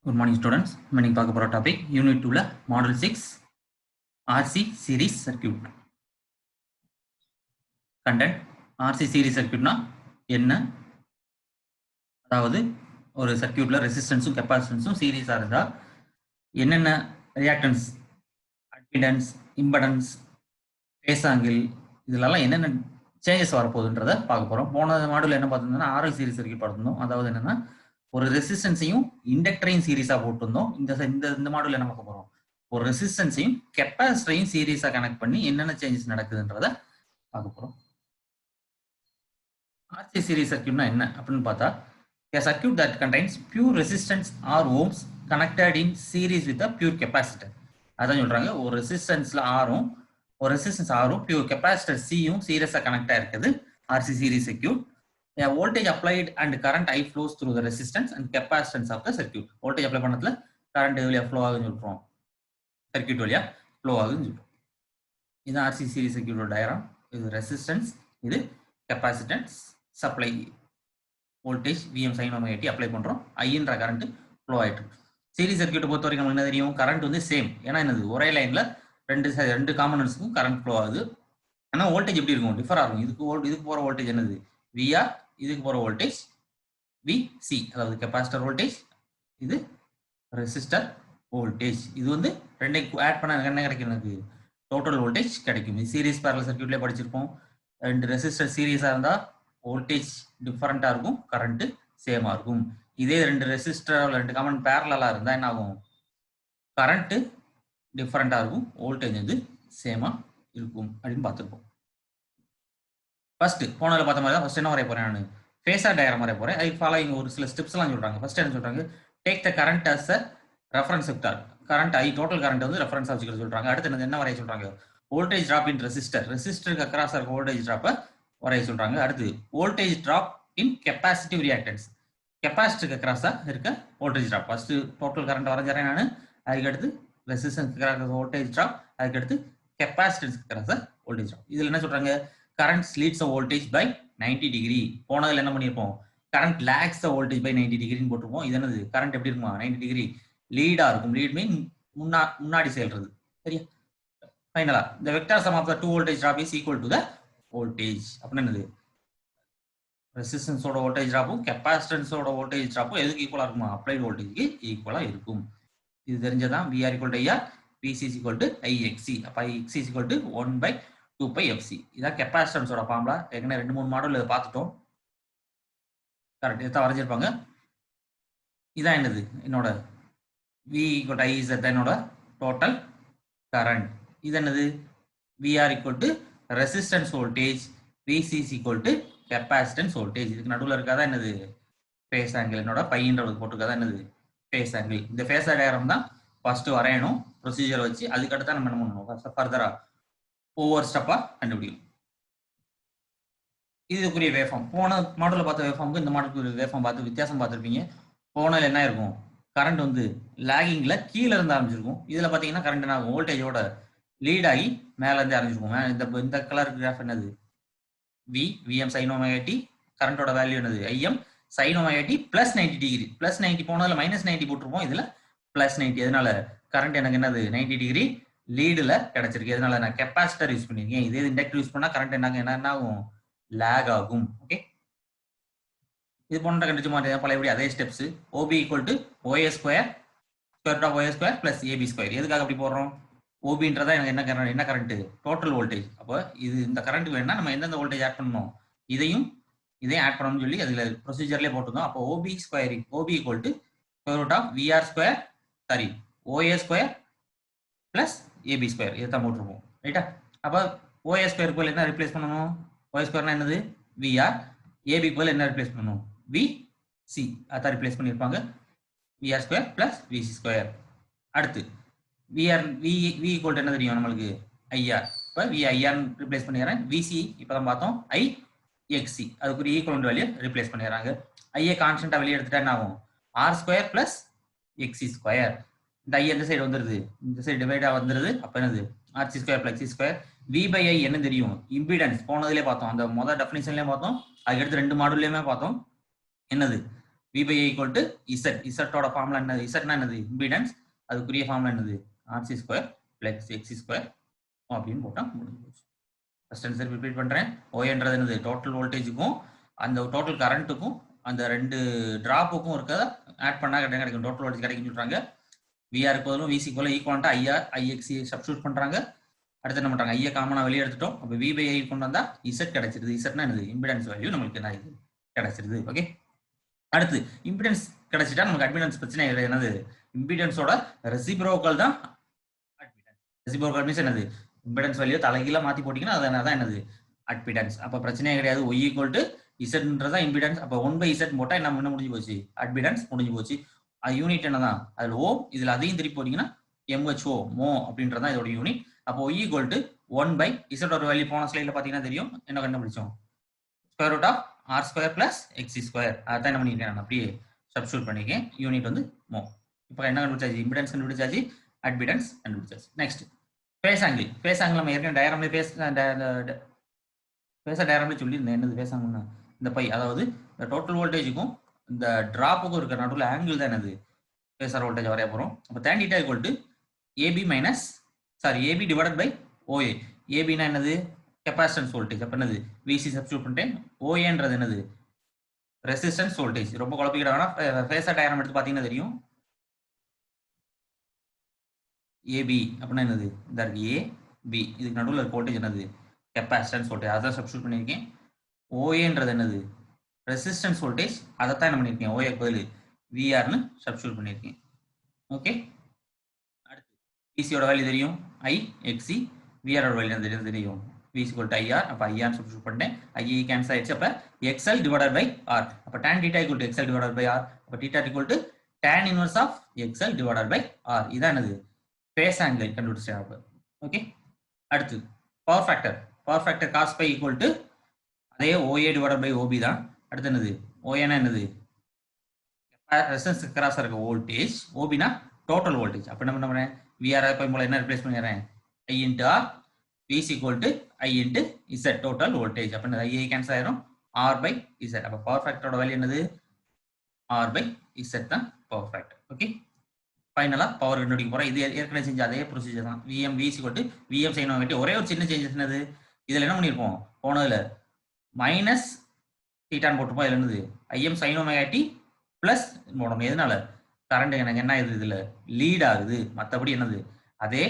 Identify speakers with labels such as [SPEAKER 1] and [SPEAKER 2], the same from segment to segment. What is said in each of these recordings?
[SPEAKER 1] Good morning, students. Many பார்க்க போற topic Unit 2 Model 6 RC series circuit. Content RC series circuitனா என்ன? அதாவது ஒரு சர்க்யூட்ல ரெசிஸ்டன்ஸும் கெப்பாசிட்டன்ஸும் சீரிஸா இருந்தா என்னென்ன reactance, admittance, impedance, phase angle இதெல்லாம் என்னென்ன சேஞ்சஸ் வரப்போகுதுன்றதை பார்க்க போறோம். போன மாடல் என்ன பார்த்துருந்தோம்னா RL சீரிஸ் சர்க்யூட் பார்த்துருந்தோம். அதாவது என்னன்னா ஒரு ரெசிஸ்டன்ஸையும் இண்டக்டரையும் சீரிஸா போட்டிருந்தோம். இந்த மாடல் என்ன பார்க்க போறோம், ஒரு ரெசிஸ்டன்ஸையும் கெப்பாசிட்டரையும் சீரிஸா கனெக்ட் பண்ணி என்னென்ன சேஞ்சஸ் நடக்குதுன்றத பார்க்க போறோம். RC சீரிஸ் சர்க்யூட்னா என்ன அப்படின்னு பார்த்தா, a circuit that contains pure resistance or ohms connected in series with a pure capacitor. அதான் சொல்றாங்க, ஒரு ரெசிஸ்டன்ஸ்ல ஆரும் ஒரு ரெசிஸ்டன்ஸ் ஆரும் பியூர் கெப்பாசிட்டர் சியும் சீரிஸா கனெக்ட் ஆயிருக்குது RC series circuit. A voltage applied and current I flows through the resistance and capacitance of the circuit. Voltage apply பண்ணதுல current வழியா flow ஆகுதுன்னு சொல்றோம், circuit வழியா flow ஆகுதுன்னு சொல்றோம். இது RC series circuit டயக்ராம். இது ரெசிஸ்டன்ஸ், இது capacitance, supply voltage Vm sin omega t apply பண்றோம், ஐன்ற கரண்ட் ஃப்ளோ ஆயிட்டு இருக்கு. சீரிஸ் சர்க்யூட் பொறுத்த வரைக்கும் நமக்கு என்ன தெரியும், கரண்ட் வந்து சேம். ஏன்னா என்னது, ஒரே லைன்ல ரெண்டு காம்பனன்ட்ஸ்க்கும் கரண்ட் ஃப்ளோ ஆகுது. ஆனா வோல்டேஜ் எப்படி இருக்கும், டிஃபர் ஆகும். இதுக்கு போற வோல்டேஜ் என்னது VR, இதுக்கு போற வோல்டேஜ் VC, அதாவது கெப்பாசிட்டர் வோல்டேஜ், இது ரெசிஸ்டர் வோல்டேஜ். இது வந்து ரெண்டையும் ஆட் பண்ண என்ன கிடைக்கும், எனக்கு டோட்டல் வோல்டேஜ் கிடைக்கும். சீரிஸ் பேரலல் சர்க்யூட்லேயே படிச்சிருப்போம். ரெண்டு ரெசிஸ்டர் சீரிஸா இருந்தா வோல்டேஜ் டிஃபரெண்டா இருக்கும், கரண்ட் சேமா இருக்கும். இதே ரெண்டு ரெசிஸ்டர் ரெண்டு காமன் பேரலா இருந்தா என்ன ஆகும், கரண்ட் டிஃபரெண்டா இருக்கும், வோல்டேஜ் வந்து சேமா இருக்கும் அப்படின்னு பார்த்துருப்போம். ஃபர்ஸ்ட் போனதில் பார்த்த மாதிரி தான் ஃபர்ஸ்ட் என்ன வரைய போறேன், நான் ஃபேஸர் டயக்ராம் வரைய போறேன். அதுக்கு ஃபாலோயிங் ஒரு சில ஸ்டெப்ஸ் எல்லாம் சொல்றாங்க. ஃபர்ஸ்ட் என்ன சொல்றாங்க, take the current as a reference vector. Current total current வந்து ரெஃபரன்ஸ் வச்சுக்கிற சொல்றாங்க. அடுத்து என்ன வரைய சொல்றாங்க, வோல்டேஜ் டிராப் இன் ரெசிஸ்டருக்கு அக்ராஸ் இருக்க வோல்டேஜ் டிராப்பை வரைய சொல்றாங்க. அடுத்து voltage drop in capacitive reactance, கெப்பாசிட்டருக்கு அக்ராஸா இருக்க voltage drop. First total current வரைஞ்சாரேன் நான். அதுக்கடுத்து ரெசிஸ்டன்ஸ் வோல்டேஜ் டிராப், அதுக்கடுத்து கெப்பாசிட்டன்ஸ்க்கு அக்ராஸா வோல்டேஜ் டிராப். இதுல என்ன சொல்றாங்க, current leads the voltage by 90 degree. போனதுல என்ன பண்ணிருப்போம், current lags the voltage by 90 degree போட்டுருப்போம். இது என்னது, current எப்படி இருக்குமா, 90 degree லீடா இருக்கும். லீட் மீன் முன்னாடி செல்றது. சரியா, ஃபைனலா the vector sum of the two voltage drop is equal to the voltage. அப்படின்னா என்னது, ரெசிஸ்டன்ஸோட வோல்டேஜ் டிராப்பும் கெப்பாசிட்டன்ஸோட வோல்டேஜ் டிராப்பும் எதுக்கு ஈக்குவலா இருக்குமா, அப்ளைட் வோல்டேஜ்க்கு ஈக்குவலா இருக்கும். இது தெரிஞ்சதான் VR equal to IR, VC is equal to IXC. அப்ப IXC is equal to 1/2πfc. இதான் கெப்பாசிட்டன்ஸோட ஃபார்முலா. ஏற்கனவே 2-3 மாடல் இதை பார்த்துட்டோம். கரெக்ட், இதை வரைஞ்சிருப்பாங்க. இதான் என்னது, என்னோட V equal to I is என்னோட டோட்டல் கரண்ட். இது என்னது, VR equal to resistance voltage, VC is equal to capacitance voltage. இதுக்கு நடுவில் இருக்காதான் என்னது, ஃபேஸ் ஆங்கிள். என்னோட பையன்றதுக்கு போட்டுருக்காதான் என்னது, ஃபேஸ் ஆங்கிள். இந்த ஃபேஸர் டயக்ராம் தான் ஃபர்ஸ்ட் வரையணும் ப்ரொசீஜர் வச்சு. அதுக்கடுத்து தான் நம்ம என்ன பண்ணணும், ஃபர்தரா ஒவ்வொரு ஸ்டெப்பா கண்டுபிடிக்கும். இதுக்குரிய வேஃபார்ம், போன மாடலில் பார்த்த வேஃபார்முக்கு இந்த மாடலுக்கு வேஃபார்ம் பார்த்து வித்தியாசம் பார்த்துருப்பீங்க. போனதில் என்ன இருக்கும், கரண்ட் வந்து லேகிங்ல கீழே இருந்து ஆரம்பிச்சிருக்கும். இதுல பார்த்தீங்கன்னா கரண்ட் என்ன ஆகும், வோல்டேஜோட லீட் ஆகி மேல இருந்து ஆரம்பிச்சிருக்கும். இந்த கலர் கிராஃப் என்னது, Vm sin omega t, கரண்டோட வேல்யூ என்னது Im sin omega t plus 90 degree. Plus 90 போனதுல மைனஸ் 90 போட்டிருப்போம், இதுல பிளஸ் 90. அதனால கரண்ட் எனக்கு என்னது 90 டிகிரி லீடுல கிடைச்சிருக்கு. அதனால நான் கெப்பாசிட்டர் யூஸ் பண்ணிருக்கேன். இதே இண்டக்டர் யூஸ் பண்ணா கரண்ட் என்ன ஆகும், லேக் ஆகும். ஓகே, இது போன்ற கண்டிச்சு மாதிரி பழையபடி அதே steps. OB equal to OA square square of OA square plus AB square. எதுக்காக அப்படி போடுறோம், OBன்றதா எனக்கு என்ன கரண்ட், டோட்டல் வோல்டேஜ். அப்போ இது இந்த கரண்ட் வேணும்னா நம்ம எந்தெந்த வோல்டேஜ் ஆட் பண்ணணும், இதையும் ஆட் பண்ணணும்னு சொல்லி அதுல ப்ரொசீஜர்லேயே போட்டுருந்தோம். அப்போ OB equal to square root of VR square sorry OA square plus AB square. இதைத்தான் போட்டிருப்போம். ரைட்டா, அப்போ OA ஸ்கொயர் போல என்ன ரிப்ளேஸ் பண்ணணும், OA ஸ்கொயர்னா என்னது VR, AB போல என்ன ரிப்ளேஸ் பண்ணணும் VC. அதான் ரிப்ளேஸ் பண்ணியிருப்பாங்க, VR square plus VC square. அடுத்து V ஈக்குவல் டு என்ன தெரியும் நம்மளுக்கு IR. இப்போ VIR ரிப்ளேஸ் பண்ணிடுறேன். VC இப்போதான் பார்த்தோம் IXC, அதுக்குரிய ஈக்குவல் வேல்யூ ரிப்ளேஸ் பண்ணிடுறாங்க. ஐஏ கான்ஸ்டன்டா வெளியே எடுத்துட்டா என்ன ஆகும், R square plus XC square. இந்த ஐ எந்த சைடு வந்துருது, இந்த சைடு டிவைடா வந்துருது. அப்ப என்னது RC square plus XC square. V/I என்ன தெரியும், இம்பிடன்ஸ். போனதுலேயே பார்த்தோம், அந்த முதல் டெஃபினிஷன்லேயே பார்த்தோம், அதுக்கடுத்து 2 மாடல்லையுமே பார்த்தோம். என்னது V by I equal to Z. Z ஓட ஃபார்முலா என்னது? Z என்னது? இம்பிடன்ஸ். அதுக்குரிய ஃபார்முலா என்னது? RC square plus XC square அப்படின்னு போட்டா முடிஞ்சு போச்சு. ஃபர்ஸ்ட் ஆன்சர் ரிப்பீட் பண்றேன். ONன்றது என்னது? டோட்டல் வோல்டேஜுக்கும் அந்த டோட்டல் கரண்ட்டுக்கும் அந்த ரெண்டு டிராப்புக்கும் இருக்கிறத ஆட் பண்ணா கிடைக்கும். டோட்டல் வோல்டேஜ் கிடைக்கும்னு சொல்றாங்க. விஆருக்கு பதிலும் விசிக்கு பதிலும் ஈக்குவலாக ஐஆர் ஐஎக்சி சப்ஸ்டியூட் பண்றாங்க. அடுத்து என்ன பண்றாங்க? ஐயா காமனா வெளியே எடுத்துட்டோம். அப்போ வி பை ஐ கொண்டு வந்தா இசட் கிடைச்சிருது. இசட்னா என்னது? இம்பிடன்ஸ் வேல்யூ நம்மளுக்கு என்ன இது கிடைச்சிருது. ஓகே, அடுத்து இம்பிடன்ஸ் கிடைச்சிட்டா நமக்கு அட்மிடன்ஸ் பிரச்சனை இல்லை. என்னது? இம்பிடன்ஸோட ரெசிப்ரோக்கல் தான் அட்மிடன்ஸ். ரெசிப்ரோக்கல் மீன்ஸ் என்னது? இம்பிடன்ஸ் வேல்யூ தலைகீழ மாத்தி போட்டீங்கன்னா அதான் என்னது? அட்மிடன்ஸ். அப்ப பிரச்சனையே கிடையாது. ஒய் ஈக்குவல் டு இசட்ன்றதா இம்பிடன்ஸ். அப்ப 1/z போட்டா என்ன முடிஞ்சு போச்சு? அட்மிடன்ஸ் முடிஞ்சு போச்சு. அது யூனிட் என்னதான்? அதுல ஓ, இதுல அதையும் திருப்பி போட்டீங்கன்னா MHO மோ அப்படின்றதான் இதோட யூனிட். அப்போ y ஈக்குவல் டு 1/z ஒரு வேல்யூ போன ஸ்லைட்ல பாத்தீங்கன்னா தெரியும். என்ன கண்டுபிடிச்சோம்? Square root of R square plus XC square. அதான் என்ன பண்ணிருக்கேன் நான் அப்படியே சப்ஸ்டியூட் பண்ணிக்கேன். யூனிட் வந்து மோ. இப்போ என்ன கண்டுபிடிச்சாச்சு? இம்பிடன்ஸ் கண்டுபிடிச்சாச்சு, அட்மிடன்ஸ் கண்டுபிடிச்சாச்சு. Next phase angle. Phase angle நம்ம ஏற்கனவே டயராம்ல ஃபேஸர் டயராம்ல சொல்லியிருந்தேன். என்னது ஃபேஸ் ஆங்கிள்னா? இந்த பை, அதாவது இந்த டோட்டல் வோல்டேஜுக்கும் இந்த டிராப்புக்கும் இருக்கிற நடுவில் ஆங்கிள் தான் என்னது? ஃபேஸர் வோல்டேஜ் வரைய போறோம். அப்போ tan θ equal to AB divided by OA. ஏபினா என்னது? Capacitance voltage. அப்ப என்னது? விசி சப்ஸ்டியூட் பண்ணிட்டேன். OAன்றது என்னது? Resistance voltage. ரொம்ப குழப்பிக்கிட வேணா. ஃபேஸர் டயராம் எடுத்து பாத்தீங்கன்னா தெரியும். AB அப்படின்னா என்னது? இந்த இருக்கு AB, இதுக்கு நடுவில் இருக்க வோல்டேஜ் என்னது? Capacitance voltage. அதான் சப்ஸ்டியூட் பண்ணியிருக்கேன். OAன்றது என்னது? Resistance voltage. அதைத்தான் என்ன பண்ணியிருக்கேன்? OA பதில் VRன்னு சப்ஸ்டியூட் பண்ணியிருக்கேன். ஓகே, அடுத்து VCயோட வேல்யூ தெரியும், IXC. VRோட வேல்யூ தெரியும், V is equal to IR. அப்போ IR சப்ஸ்டியூட் பண்ணேன். IE கேன்சல் ஆயிடுச்சு. அப்போ XL டிவைடட் பை R. அப்போ tan θ equal to XL divided by R. அப்போ θ equal to tan inverse of XL divided by R. இதான் என்னது? ஃபேஸ் ஆங்கிள் கண்டுபிடிச்சேன். Okay, அடுத்து power factor. Power factor cos π equal to அதே OA divided by OB தான். அடுத்து என்னது? OA என்னது? ரெசிஸ்டன்ஸ் கிராஸ் இருக்க வோல்டேஜ். OBனா டோட்டல் வோல்டேஜ். அப்ப என்ன பண்றேன்? VR பை மூலம் என்ன ரிப்ளேஸ் பண்ணிறேன்? I into R. V is equal to I into Z total voltage. அப்ப என்ன? I கேன்சல் ஆயிரும். R by Z. அப்ப பவர் ஃபேக்டரோட வேல்யூ என்னது? R by Z தான் பவர் ஃபேக்டர். ஓகே, ஃபைனலா பவர் கண்டுபிடிக்க போறோம். இது ஏற்கனவே செஞ்ச அதே ப்ரொசீஜர் தான். VM V is equal to VM sin omega t. ஒரே ஒரு சின்ன சேஞ்சஸ் என்னது? இதுல என்ன பண்ணிருப்போம்? போனதுல மைனஸ் தீட்டான்னு போட்டுப்போம். இதுல என்னது? IM sin omega t plus போடணும். எதனால? கரண்ட் எனக்கு என்ன ஆகுது? இதுல லீட் ஆகுது. மற்றபடி என்னது? அதே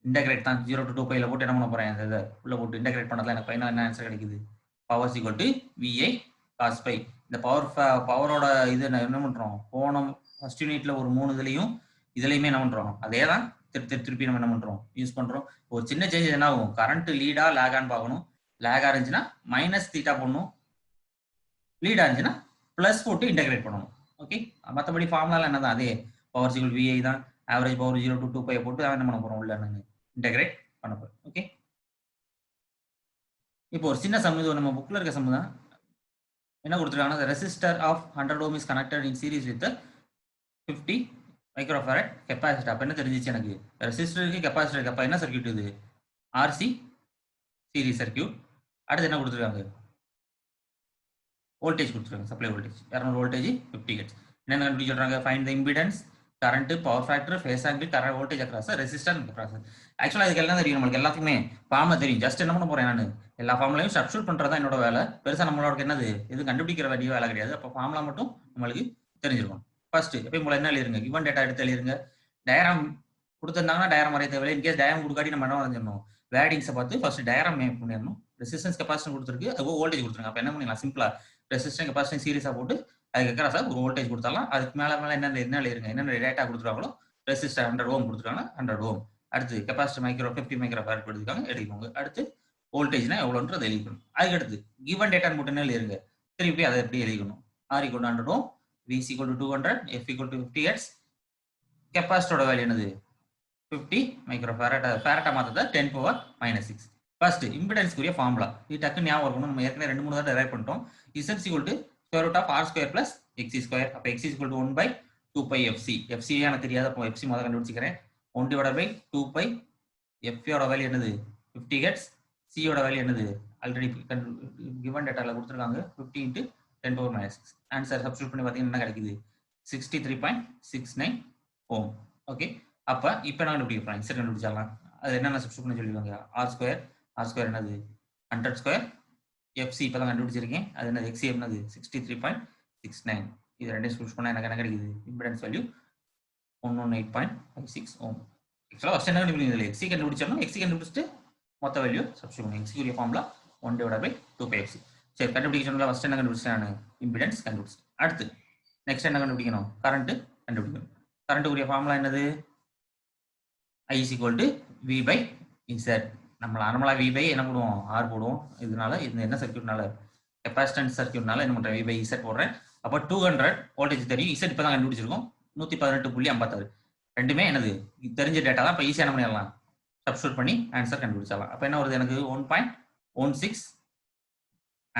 [SPEAKER 1] இன்டகிரேட் தான். 0 to 2π போட்டு என்ன பண்ண போறேன்? இதை உள்ள போட்டு இன்டகிரேட் பண்ணதுல எனக்கு ஃபைனல் என்ன ஆன்சர் கிடைக்குது? Power equal to VI cos π. இந்த பவரோட இது என்ன பண்றோம்? போன ஃபர்ஸ்ட் யூனிட்ல ஒரு 3 இதுலயும் இதுலயுமே என்ன பண்றோம்? அதே தான் திருப்பி நம்ம என்ன பண்றோம்? யூஸ் பண்றோம். ஒரு சின்ன சேஞ்ச் என்ன ஆகும்? கரண்ட் லீடா லேகான்னு பார்க்கணும். லேகா இருந்துச்சுன்னா மைனஸ் தீட்டா போடணும். லீடா இருந்துச்சுன்னா பிளஸ் போட்டு இன்டகிரேட் பண்ணணும். ஓகே, மற்றபடி ஃபார்முலா என்னதான்? அதே பவர் ஈக்குவல் VI தான். ஆவரேஜ் பவர் 0 to 2π போட்டு என்ன பண்ண போறோம்? உள்ள இன்டகிரேட் பண்ண போறோம். ஓகே, இப்போ ஒரு சின்ன சம், இது நம்ம புக்ல இருக்க சம் தான். என்ன கொடுத்துருக்காங்கன்னா, resistor of 100 ohm is connected in series with 50 microfarad capacitor. அப்ப என்ன தெரிஞ்சிச்சு எனக்கு? ரெசிஸ்டருக்கு கெப்பாசிட்டருக்கு அப்ப என்ன சர்க்யூட் இது? RC series circuit. அடுத்து என்ன கொடுத்துருக்காங்க? வோல்டேஜ் கொடுத்துருக்காங்க. Supply voltage 200 voltage 50 hertz. என்ன கண்டுபிடிச்சு சொல்றாங்க? ஃபைண்ட் தி impedance, current, power factor, phase angle, current, voltage across, resistance across. ஆக்சுவலா இதுக்கு எல்லாம் தெரியும், நம்மளுக்கு எல்லாத்துக்குமே ஃபார்முலா தெரியும். ஜஸ்ட் என்ன பண்ண போறேன்? நான் எல்லா ஃபார்முலையும் சப்ஸ்டியூட் பண்றதா என்னோட வேலை. பெருசா நம்மளோட என்னது இது கண்டுபிடிக்கிற வேண்டிய வேலை கிடையாது. அப்போ ஃபார்முலா மட்டும் நம்மளுக்கு தெரிஞ்சிருக்கும். ஃபர்ஸ்ட் எப்பயும் போல என்ன எழுதிருங்க? கிவன் டேட்டா எடுத்து எழுதிருங்க. டயராம் கொடுத்திருந்தாங்கன்னா டயராம் வரைய தேவையில்லை. இன்கேஸ் டயராம் கொடுக்காட்டி நம்ம என்ன வரைஞ்சிடணும்? வேர்டிங்ஸை பார்த்து ஃபர்ஸ்ட் டயராம் மேக் பண்ணிடணும். ரெசிஸ்டன்ஸ் கெப்பாசிட்டி கொடுத்துருக்கு, அது வோல்டேஜ் கொடுத்துருங்க. அப்போ என்ன பண்ணிடலாம்? சிம்பிளா ரெசிஸ்டன்ஸ் கெப்பாசிட்டி சீரிஸா போட்டு அதுக்கு எக்ராஸா ஒரு வோல்டேஜ் கொடுத்தாலாம். அதுக்கு மேல என்ன எழுதிருங்க? என்னென்ன டேட்டா கொடுத்துருக்காங்களோ, ரெசிஸ்டர் 100 ohm கொடுத்துருக்காங்கன்னா 100 ohm. அடுத்து கெப்பாசிட்டி 50 மைக்ரோஃபாரட் கொடுத்துருக்காங்க, எழுதிக்கோங்க. அடுத்து வோல்டேஜ்னா எவ்வளோன்றது எழுதிக்கணும். அதுக்கு அடுத்து கிவன் டேட்டான்னு மட்டும் என்ன எழுதிருங்க? திருப்பி அதை எப்படி எழுதிக்கணும்? R equal to 100 ohm, V is equal to 200, F equal to 50 hertz. கெப்பாசிட்டரோட value என்னது? 50 மைக்ரோஃபாரட். ஃபேரட்டா மாத்தத 10⁻⁻⁶. ஃபர்ஸ்ட் இம்பிடன்ஸ்க்குரிய ஃபார்முலா இது டக்குன்னு ஞாபகம் இருக்கணும். நம்ம ஏற்கனவே 2-3 தடவை டெரைவ் பண்ணிட்டோம். Z is equal to square root of R square plus XC square. அப்ப X is equal to 1/2π FC. FC எனக்கு தெரியாது, அப்போ FC முதல்ல கண்டுபிடிச்சிக்கிறேன். 1/2π. F யோட வேல்யூ என்னது? 50 ஹெர்ட்ஸ். C யோட வேல்யூ என்னது? ஆல்ரெடி கிவன் டேட்டால கொடுத்துருக்காங்க. 50 × 10 power minus 6. ஆன்சர் சப்ஸ்டியூட் பண்ணி பார்த்தீங்கன்னா என்ன கிடைக்குது 63.69 ஓம். ஓகே, அப்போ இப்போ நான் கண்டுபிடிக்கிறேன் இசட் கண்டுபிடிச்சிடலாம். அது என்னென்ன சப்ஸ்டியூட் பண்ணி சொல்லிடுவாங்க. ஆர் ஸ்கொயர் என்னது 100 ஸ்கொயர், எஃப்சி இப்போ தான் கண்டுபிடிச்சிருக்கேன். அது என்னது எக்ஸி என்னது 63.69. இது ரெண்டையும் சப்ஸ்டியூட் பண்ணால் எனக்கு என்ன கிடைக்குது இம்பிடன்ஸ் வேல்யூ 118.56 ஓம். ஆக்சுவலாக ஃபஸ்ட் என்ன கண்டுபிடிக்கிறது எக்ஸி கண்டுபிடிச்சோம்னா எக்ஸி கண்டுபிடிச்சிட்டு மொத்த வேல்யூ சப்ஸ்டியூட் பண்ணி எக்ஸிக்குரிய ஃபார்முலா 1/2π2πfc. சரி, கண்டுபிடிக்க சொன்னா ஃபர்ஸ்ட் என்ன கண்டுபிடிச்சேன் நான் இம்பிடன்ஸ் கண்டுபிடிச்சேன். அடுத்து நெக்ஸ்ட் என்ன கண்டுபிடிக்கணும் கரண்ட் கண்டுபிடிக்கணும். கரண்ட்டுக்குரிய ஃபார்முலா என்னது I = V/Z. நம்ம நார்மலாக V/, என்ன போடுவோம் ஆர் போடுவோம். இதனால இது என்ன சர்க்யூட்னால கெப்பாசிட்டன்ஸ் சர்க்யூட்னால என்ன பண்ணுறேன் V/Z போடுறேன். அப்போ 200 வோல்டேஜ் தெரியும். இசட் இப்போ தான் கண்டுபிடிச்சிருக்கோம் 118.56. ரெண்டுமே என்னது தெரிஞ்ச டேட்டா தான். இப்போ ஈஸியாக என்ன பண்ணிடலாம் சப்ஸ்டியூட் பண்ணி ஆன்சர் கண்டுபிடிச்சிடலாம். அப்போ என்ன வருது எனக்கு 1.16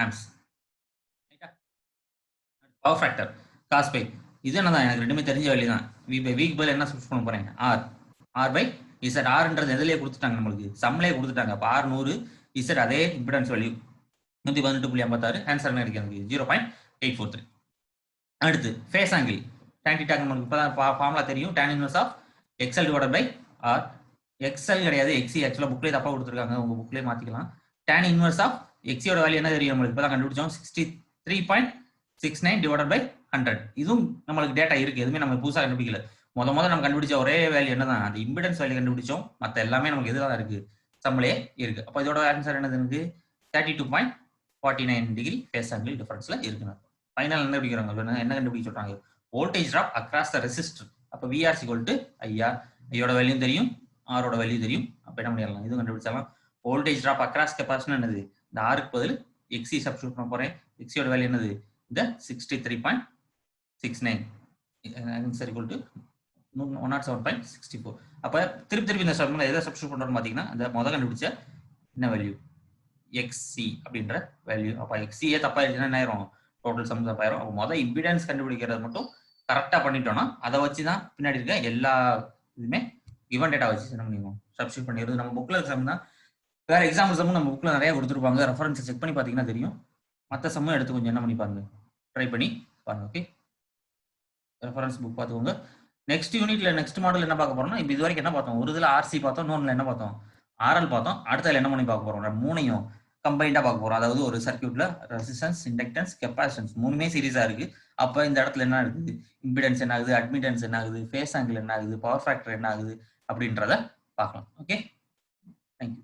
[SPEAKER 1] amps. Power factor cos pi இது என்னதான் எனக்கு ரெண்டுமே தெரிஞ்ச வேல்யூ தான். V/Vக்கு பதில் என்ன சப்ஸ்டியூட் பண்ண போறேன் R/Z. ஆர்ன்றது எதுலேயே கொடுத்துட்டாங்க நம்மளுக்கு சம்லேயே கொடுத்துட்டாங்க. அப்போ R 100, இசட் அதே இம்பிடன்ஸ் வேல்யூ 118.56. ஆன்சர் என்ன இருக்கு எனக்கு 0.843. அடுத்து ஃபேஸ் ஆங்கிள் tan θ நம்மளுக்கு இப்போ தான் ஃபார்முலா தெரியும். tan inverse of XL / R. XL கிடையாது XC. ஆக்சுவலாக புக்லேயே தப்பாக கொடுத்துருக்காங்க, உங்கள் புக்லேயே மாற்றிக்கலாம். tan இன்வர்ஸ் ஆஃப் XCயோட வேல்யூ என்ன தெரியும் நம்மளுக்கு இப்போ தான் கண்டுபிடிச்சோம் 63.69 / 100. இதுவும் நம்மளுக்கு டேட்டா இருக்கு, எதுவுமே நம்ம புதுசாக கண்டுபிடிக்கல. நம்ம கண்டுபிடிச்ச ஒரே வேல்யூ என்னதான் அந்த இம்பிடன்ஸ் வேல்யூ கண்டுபிடிச்சோம். மற்ற எல்லாமே நமக்கு எதுதான் இருக்கு சம்லே இருக்கு. அப்போ இதோட ஆன்சர் என்னது எனக்கு 32.49 டிகிரி ஃபேஸ் ஆங்கிள் டிஃபரன்ஸ்ல இருக்கு. ஃபைனல் என்ன கண்டுபிடிக்கிறாங்க என்ன கண்டுபிடிக்க சொல்றாங்க voltage drop across the resistor. அப்போ VR = IR. ஐயோட வேல்யூ தெரியும், ஆரோட வேல்யூ தெரியும். அப்போ என்ன பண்ணிடலாம் இது கண்டுபிடிச்சாலும் வோல்டேஜ் டிராப் அக்ராஸ் கெப்பாசிட்டர் என்னது இந்த ஆருக்கு பதில் XC சப்ஸ்டியூட் பண்ண போறேன். XCயோட வேல்யூ என்னது இந்த 63.69 ஆன்சர் = 107.64. அப்போ திருப்பி இந்த சப்ஸ்டியூட் எதை சப்ஸ்டியூட் பண்றோம்னு பார்த்தீங்கன்னா அந்த முதல் கண்டுபிடிச்ச என்ன வேல்யூ XC அப்படின்ற வேல்யூ. அப்போ XCயே தப்பா இருந்துச்சுன்னா என்ன ஆயிரும் டோட்டல் சம் தப்பாயிரும். அப்போ முதல் இம்பிடன்ஸ் கண்டுபிடிக்கிறது மட்டும் கரெக்டாக பண்ணிட்டோம்னா அதை வச்சு தான் பின்னாடி இருக்க எல்லா இதுவுமே கிவன் டேட்டா வச்சு என்ன பண்ணிடுவோம் சப்ஸ்டியூட் பண்ணிடுறது. நம்ம புக்கில் இருக்க சம் தான், வேற எக்ஸாம்பிள் சம்மும் நம்ம புக்கில் நிறைய கொடுத்துருப்பாங்க. ரெஃபரன்ஸ் செக் பண்ணி பார்த்தீங்கன்னா தெரியும். மற்ற சம்மும் எடுத்து கொஞ்சம் என்ன பண்ணி பாருங்க, ட்ரை பண்ணி பாருங்க. ஓகே, ரெஃபரன்ஸ் புக் பார்த்துக்கோங்க. நெக்ஸ்ட் யூனிட்ல நெக்ஸ்ட் மாடல் என்ன பார்க்க போறோம்னா இப்போ இது வரைக்கும் என்ன பார்த்தோம், ஒரு இதில் RC பார்த்தோம், இன்னொன்றில் என்ன பார்த்தோம் RL பார்த்தோம். அடுத்ததுல என்ன பண்ணி பார்க்க போறோம் மூணையும் கம்பைண்டா பார்க்க போறோம். அதாவது ஒரு சர்க்யூட்ல ரெசிஸ்டன்ஸ், இண்டக்டன்ஸ், கெப்பாசிட்டன்ஸ் மூணுமே சீரிஸா இருக்கு. அப்போ இந்த இடத்துல என்ன இருக்குது இம்பிடன்ஸ் என்ன ஆகுது, அட்மிட்டன்ஸ் என்ன ஆகுது, ஃபேஸ் ஆங்கிள் என்ன ஆகுது, பவர் ஃபேக்டர் என்ன ஆகுது அப்படின்றத பார்க்கலாம். Okay, thank you.